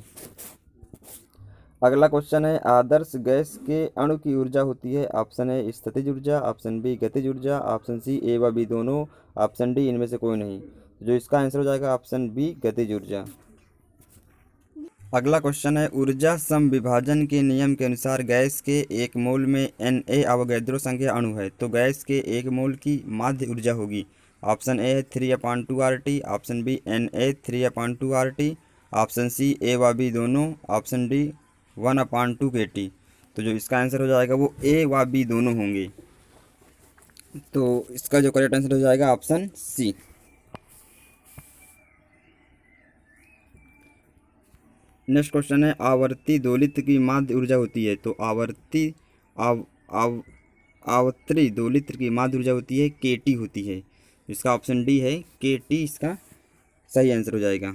अगला क्वेश्चन है, आदर्श गैस के अणु की ऊर्जा होती है ऑप्शन ए स्थितिज ऊर्जा, ऑप्शन बी गतिज ऊर्जा, ऑप्शन सी ए व बी दोनों, ऑप्शन डी इनमें से कोई नहीं। जो इसका आंसर हो जाएगा ऑप्शन बी गतिज ऊर्जा। अगला क्वेश्चन है, ऊर्जा समविभाजन के नियम के अनुसार गैस के 1 मोल में Na अवोगैड्रो संख्या अणु है, तो गैस के 1 मोल की माध्य ऊर्जा होगी। ऑप्शन ए है 3/2 RT, option B Na 3/2 RT, option C A व बी दोनों, ऑप्शन डी 1/2 kT। तो जो इसका आंसर हो जाएगा वो ए व बी दोनों होंगे। तो इसका जो करेक्ट आंसर हो जाएगा ऑप्शन सी। नेक्स्ट क्वेश्चन है, आवर्ती दोलित्र की माध्य ऊर्जा होती है। तो आवर्ती दोलित्र की माध्य ऊर्जा होती है kT होती है। इसका ऑप्शन डी है kT इसका सही आंसर हो जाएगा।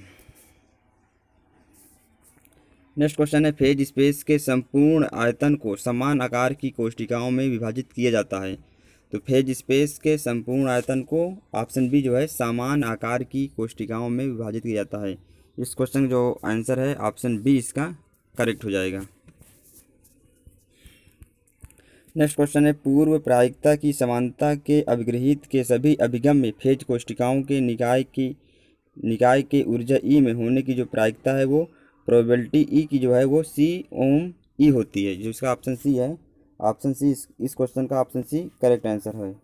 नेक्स्ट क्वेश्चन है, फेज स्पेस के संपूर्ण आयतन को समान आकार की कोष्ठिकाओं में विभाजित किया जाता है। तो फेज स्पेस के संपूर्ण आयतन को ऑप्शन बी जो है समान आकार की कोष्ठिकाओं में विभाजित किया जाता है। इस क्वेश्चन जो आंसर है ऑप्शन बी इसका करेक्ट हो जाएगा। नेक्स्ट क्वेश्चन है, पूर्व प्रायिकता की समानता के अभिगृहित के सभी अभिगम में फेज कोष्ठिकाओं के निकाय के ऊर्जा ई में होने की जो प्रायिकता है वो प्रोबेबिलिटी ई की जो है वो C/E होती है। जो इसका ऑप्शन सी है, ऑप्शन सी इस क्वेश्चन का ऑप्शन सी करेक्ट आंसर है।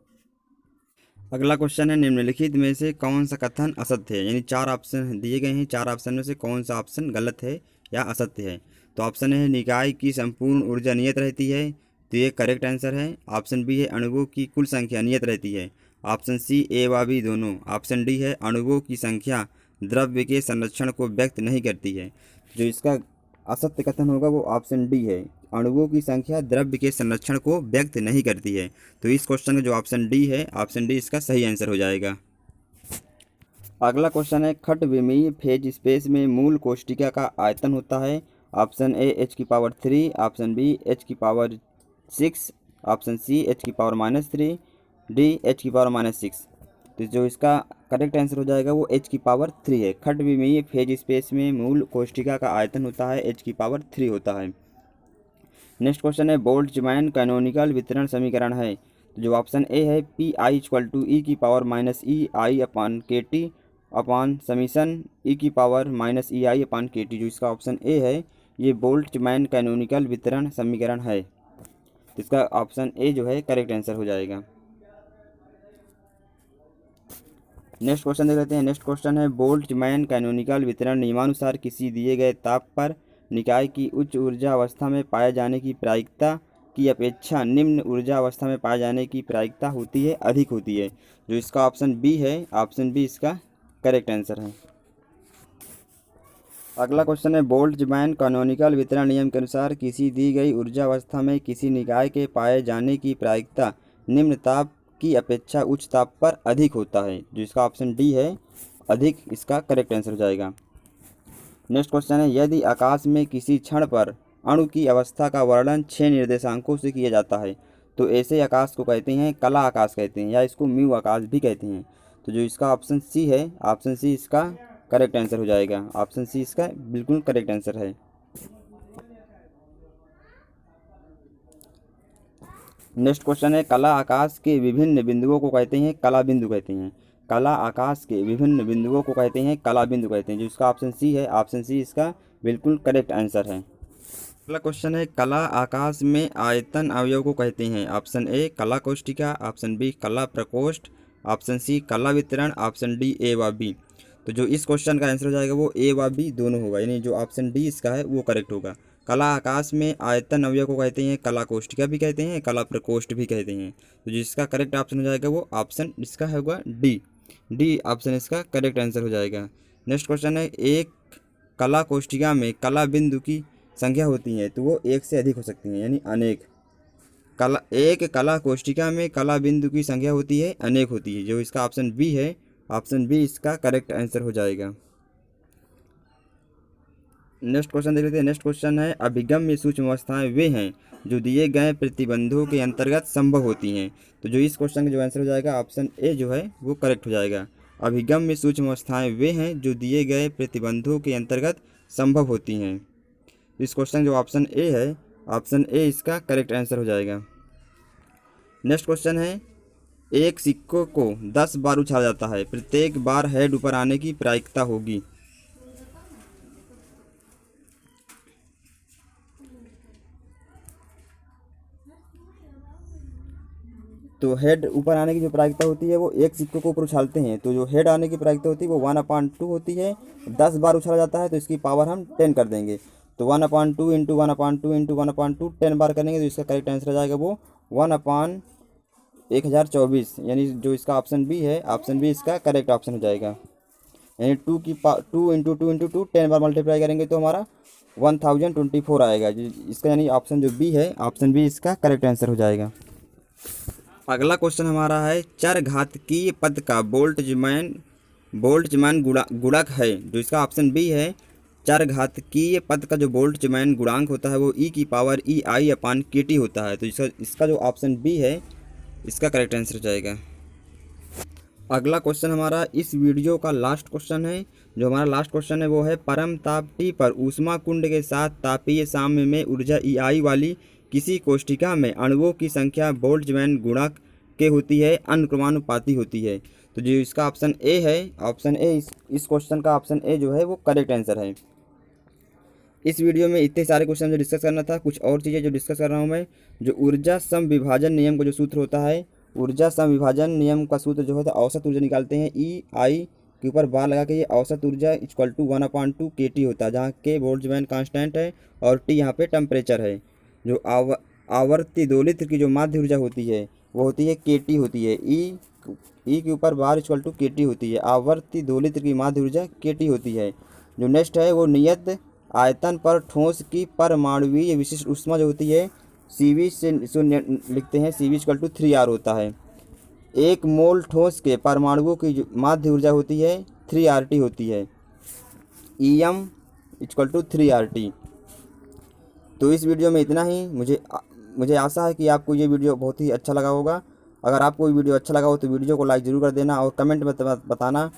अगला क्वेश्चन है, निम्नलिखित में से कौन सा कथन असत्य है। यानी 4 ऑप्शन दिए गए हैं, 4 ऑप्शन में से कौन सा ऑप्शन गलत है या असत्य है। तो ऑप्शन है निकाय की संपूर्ण ऊर्जा नियत रहती है, तो ये करेक्ट आंसर है। ऑप्शन बी है अणुओं की कुल संख्या नियत रहती है, ऑप्शन सी ए व बी दोनों, ऑप्शन डी है अणुओं की संख्या द्रव्य के संरक्षण को व्यक्त नहीं करती है। जो इसका असत्य कथन होगा वो ऑप्शन डी है, अणुओं की संख्या द्रव्य के संरक्षण को व्यक्त नहीं करती है। तो इस क्वेश्चन का जो ऑप्शन डी है, ऑप्शन डी इसका सही आंसर हो जाएगा। अगला क्वेश्चन है, खट विमीय फेज स्पेस में मूल कोष्ठिका का आयतन होता है option A h⁻3, option B h⁻6, option C h⁻3, D h⁻6। तो जो इसका करेक्ट आंसर हो जाएगा वो h⁻3 है। खट विमीय फेज स्पेस में मूल कोष्ठिका का आयतन होता है h⁻3 होता है। नेक्स्ट क्वेश्चन है, बोल्ट्जमैन कैनोनिकल वितरण समीकरण है। तो जो ऑप्शन ए है Pi = e⁻⁻ei/kT समीशन e⁻⁻ei/kT। जो इसका ऑप्शन ए है ये बोल्ट्जमैन कैनोनिकल वितरण समीकरण है। तो इसका ऑप्शन ए जो है करेक्ट आंसर हो जाएगा। नेक्स्ट क्वेश्चन देख लेते हैं। नेक्स्ट क्वेश्चन है, बोल्ट्जमैन कैनोनिकल वितरण नियमानुसार किसी दिए गए ताप पर निकाय की उच्च ऊर्जा अवस्था में पाए जाने की प्रायिकता की अपेक्षा निम्न ऊर्जा अवस्था में पाए जाने की प्रायिकता होती है अधिक होती है। जो इसका ऑप्शन बी है, ऑप्शन बी इसका करेक्ट आंसर है। अगला क्वेश्चन है बोल्ट्जमैन कैनोनिकल वितरण नियम के अनुसार किसी दी गई ऊर्जा अवस्था में किसी निकाय के पाए जाने की प्रायिकता निम्न ताप की अपेक्षा उच्च ताप पर अधिक होता है, जो इसका ऑप्शन डी है, अधिक इसका करेक्ट आंसर हो जाएगा। नेक्स्ट क्वेश्चन है यदि आकाश में किसी क्षण पर अणु की अवस्था का वर्णन 6 निर्देशांकों से किया जाता है तो ऐसे आकाश को कहते हैं कला आकाश कहते हैं, या इसको म्यू आकाश भी कहते हैं। तो जो इसका ऑप्शन सी है, ऑप्शन सी इसका करेक्ट आंसर हो जाएगा। ऑप्शन सी इसका बिल्कुल करेक्ट आंसर है। नेक्स्ट क्वेश्चन है कला आकाश के विभिन्न बिंदुओं को कहते हैं कला बिंदु कहते हैं। कला आकाश के विभिन्न बिंदुओं को कहते हैं कला बिंदु कहते हैं, जो इसका ऑप्शन सी है। ऑप्शन सी इसका बिल्कुल करेक्ट आंसर है। अगला क्वेश्चन है कला आकाश में आयतन अवयव को कहते हैं। ऑप्शन ए कला कोष्ठिका, ऑप्शन बी कला प्रकोष्ठ, ऑप्शन सी कला वितरण, ऑप्शन डी ए व बी। तो जो इस क्वेश्चन का आंसर हो जाएगा वो ए व बी दोनों होगा, यानी जो ऑप्शन डी इसका है वो करेक्ट होगा। कला आकाश में आयतन अवयव को कहते हैं कला कोष्ठिका भी कहते हैं, कला प्रकोष्ठ भी कहते हैं। तो जिसका करेक्ट ऑप्शन हो जाएगा वो ऑप्शन इसका होगा डी। डी ऑप्शन इसका करेक्ट आंसर हो जाएगा। नेक्स्ट क्वेश्चन है एक कला कोष्ठिका में कला बिंदु की संख्या होती है तो वो एक से अधिक हो सकती हैं, यानी अनेक। एक कला कोष्ठिका में कला बिंदु की संख्या होती है अनेक होती है, जो इसका ऑप्शन बी है। ऑप्शन बी इसका करेक्ट आंसर हो जाएगा। नेक्स्ट क्वेश्चन देख लेते हैं। नेक्स्ट क्वेश्चन है अभिगम्य सूक्ष्म अवस्थाएं वे हैं जो दिए गए प्रतिबंधों के अंतर्गत संभव होती हैं। तो जो इस क्वेश्चन का जो आंसर हो जाएगा ऑप्शन ए जो है वो करेक्ट हो जाएगा। अभिगम्य सूक्ष्म अवस्थाएं वे हैं जो दिए गए प्रतिबंधों के अंतर्गत संभव होती हैं। इस क्वेश्चन जो ऑप्शन ए है, ऑप्शन ए इसका करेक्ट आंसर हो जाएगा। नेक्स्ट क्वेश्चन है एक सिक्कों को 10 बार उछाला जाता है, प्रत्येक बार हेड ऊपर आने की प्रायिकता होगी। तो हेड ऊपर आने की जो प्रायिकता होती है वो एक सिक्कों को ऊपर उछालते हैं तो जो हेड आने की प्रायिकता होती है वो 1/2 होती है। 10 बार उछाला जाता है तो इसकी पावर हम 10 कर देंगे, तो 1/2 इंटू 1/2 इंटू 1/2 10 बार करेंगे तो इसका करेक्ट आंसर आ जाएगा वो 1/1024, यानी जो इसका ऑप्शन बी है, ऑप्शन बी इसका करेक्ट ऑप्शन हो जाएगा। यानी 2 इंटू 2 इंटू 2 10 बार मल्टीप्लाई करेंगे तो हमारा 1024 आएगा। इसका यानी ऑप्शन जो बी है, ऑप्शन बी इसका करेक्ट आंसर हो जाएगा। अगला क्वेश्चन हमारा है चरघातकीय पद का बोल्ट्जमैन गुणक है, जो इसका ऑप्शन बी है। चरघातकीय पद का जो बोल्ट्जमैन गुणांक होता है वो e की पावर EI/kT होता है, तो इसका जो ऑप्शन बी है इसका करेक्ट आंसर हो जाएगा। अगला क्वेश्चन हमारा इस वीडियो का लास्ट क्वेश्चन है। जो हमारा लास्ट क्वेश्चन है वो है परम ताप T पर ऊष्मा कुंड के साथ तापीय साम्य में ऊर्जा EI वाली किसी कोष्ठिका में अणुओं की संख्या बोल्ट्जमैन गुणक के होती है, अनुक्रमानुपाती होती है। तो जो इसका ऑप्शन ए है, ऑप्शन ए इस क्वेश्चन का ऑप्शन ए जो है वो करेक्ट आंसर है। इस वीडियो में इतने सारे क्वेश्चन जो डिस्कस करना था, कुछ और चीज़ें जो डिस्कस कर रहा हूँ मैं। जो ऊर्जा समविभाजन नियम का जो सूत्र होता है, ऊर्जा समविभाजन नियम का सूत्र जो होता है औसत ऊर्जा निकालते हैं EI के ऊपर बार लगा के, ये औसत ऊर्जा इक्वल टू 1/2 kT होता है, जहाँ के बोल्ट्जमैन कांस्टेंट है और T यहाँ पे टेम्परेचर है। जो आवर्ती दोलित्र की जो माध्य ऊर्जा होती है वो होती है kT होती है, E के ऊपर बार इक्वल टू kT होती है। आवर्ती दोलित्र की माध्य ऊर्जा kT होती है। जो नेक्स्ट है वो नियत आयतन पर ठोस की परमाणुवीय विशिष्ट ऊष्मा जो होती है CV से लिखते हैं, CV इक्वल टू 3R होता है। 1 मोल ठोस के परमाणुओं की जो माध्य ऊर्जा होती है 3RT होती है, EM इक्वल टू 3RT। तो इस वीडियो में इतना ही। मुझे आशा है कि आपको ये वीडियो बहुत ही अच्छा लगा होगा। अगर आपको ये वीडियो अच्छा लगा हो तो वीडियो को लाइक ज़रूर कर देना और कमेंट में बताना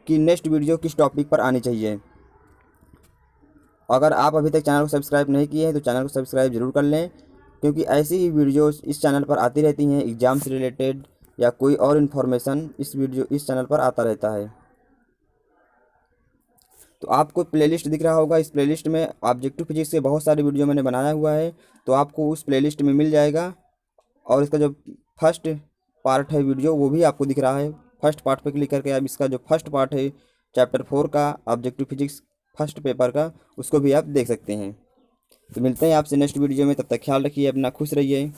कि नेक्स्ट वीडियो किस टॉपिक पर आनी चाहिए। अगर आप अभी तक चैनल को सब्सक्राइब नहीं किए हैं तो चैनल को सब्सक्राइब जरूर कर लें, क्योंकि ऐसी ही वीडियोस इस चैनल पर आती रहती हैं, एग्ज़ाम से रिलेटेड या कोई और इन्फॉर्मेशन इस चैनल पर आता रहता है। तो आपको प्लेलिस्ट दिख रहा होगा, इस प्लेलिस्ट में ऑब्जेक्टिव फिजिक्स के बहुत सारे वीडियो मैंने बनाया हुआ है, तो आपको उस प्लेलिस्ट में मिल जाएगा। और इसका जो फर्स्ट पार्ट है वीडियो वो भी आपको दिख रहा है। फर्स्ट पार्ट पर क्लिक करके आप इसका जो फर्स्ट पार्ट है चैप्टर 4 का ऑब्जेक्टिव फिजिक्स फर्स्ट पेपर का, उसको भी आप देख सकते हैं। तो मिलते हैं आपसे नेक्स्ट वीडियो में, तब तक ख्याल रखिए अपना, खुश रहिए।